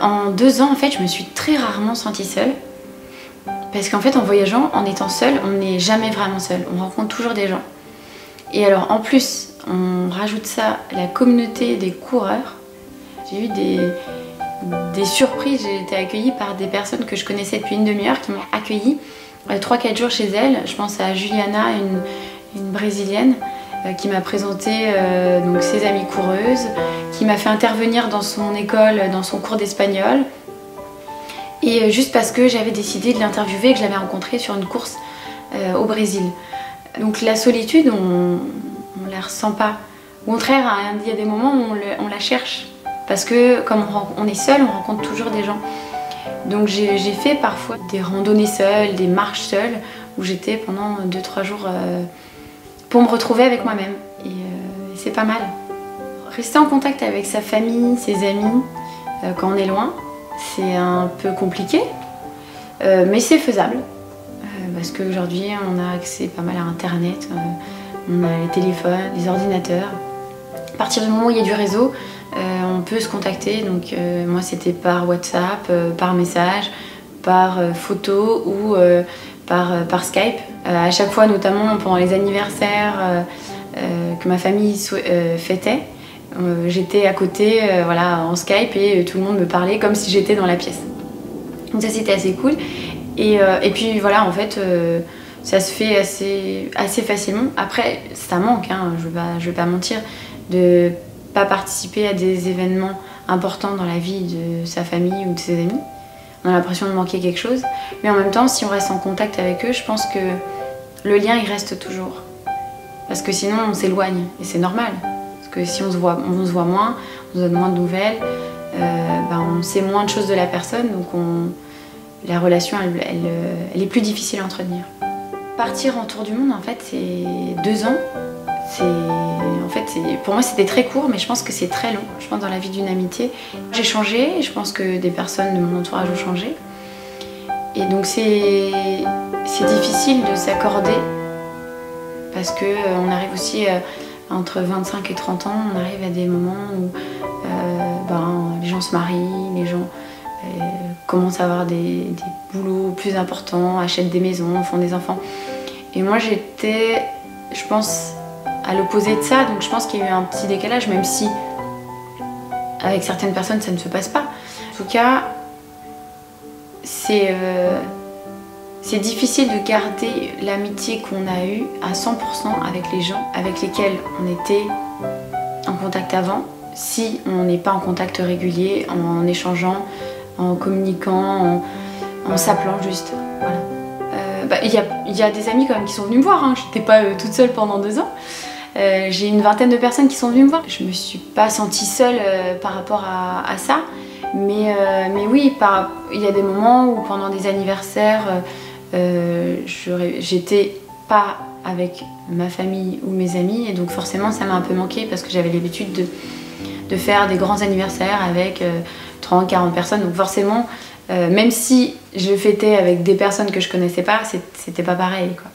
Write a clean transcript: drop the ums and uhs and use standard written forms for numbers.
En 2 ans, en fait, je me suis très rarement sentie seule. Parce qu'en fait, en voyageant, en étant seule, on n'est jamais vraiment seul. On rencontre toujours des gens. Et alors, en plus, on rajoute ça, la communauté des coureurs. J'ai eu des surprises. J'ai été accueillie par des personnes que je connaissais depuis une demi-heure qui m'ont accueillie 3-4 jours chez elles. Je pense à Juliana, une brésilienne, qui m'a présenté donc ses amies coureuses, qui m'a fait intervenir dans son école, dans son cours d'espagnol. Et juste parce que j'avais décidé de l'interviewer et que je l'avais rencontrée sur une course au Brésil. Donc la solitude, on la ressent pas. Au contraire, il y a des moments où on la cherche. Parce que comme on est seul, on rencontre toujours des gens. Donc j'ai fait parfois des randonnées seules, des marches seules, où j'étais pendant 2-3 jours pour me retrouver avec moi-même. Et c'est pas mal. Rester en contact avec sa famille, ses amis, quand on est loin, c'est un peu compliqué, mais c'est faisable. Parce qu'aujourd'hui, on a accès pas mal à Internet, on a les téléphones, les ordinateurs. À partir du moment où il y a du réseau, on peut se contacter. Donc moi, c'était par WhatsApp, par message, par photo ou par Skype. À chaque fois, notamment pendant les anniversaires que ma famille fêtait, j'étais à côté voilà, en Skype et tout le monde me parlait comme si j'étais dans la pièce. Donc ça, c'était assez cool. Et puis voilà, en fait, ça se fait assez facilement. Après, ça manque, hein, je vais pas mentir, de pas participer à des événements importants dans la vie de sa famille ou de ses amis. On a l'impression de manquer quelque chose. Mais en même temps, si on reste en contact avec eux, je pense que le lien, il reste toujours. Parce que sinon, on s'éloigne. Et c'est normal. Parce que si on se voit moins, on se donne moins de nouvelles, on sait moins de choses de la personne. Donc la relation, elle est plus difficile à entretenir. Partir en tour du monde, en fait, c'est 2 ans. Pour moi, c'était très court, mais je pense que c'est très long. Je pense dans la vie d'une amitié. J'ai changé, je pense que des personnes de mon entourage ont changé. Et donc c'est difficile de s'accorder parce qu'on arrive aussi entre 25 et 30 ans, on arrive à des moments où les gens se marient, les gens commencent à avoir des boulots plus importants, achètent des maisons, font des enfants. Et moi j'étais, je pense, à l'opposé de ça, donc je pense qu'il y a eu un petit décalage, même si avec certaines personnes ça ne se passe pas. En tout cas, c'est difficile de garder l'amitié qu'on a eue à 100% avec les gens avec lesquels on était en contact avant, si on n'est pas en contact régulier, en échangeant, en communiquant, en s'appelant juste. Voilà. Il y a des amis quand même qui sont venus me voir, hein. Je n'étais pas toute seule pendant 2 ans. J'ai une vingtaine de personnes qui sont venues me voir. Je me suis pas sentie seule par rapport à ça, mais oui, il y a des moments où pendant des anniversaires, j'étais pas avec ma famille ou mes amis, et donc forcément ça m'a un peu manqué parce que j'avais l'habitude de faire des grands anniversaires avec 30-40 personnes, donc forcément, même si je fêtais avec des personnes que je connaissais pas, c'était pas pareil, quoi.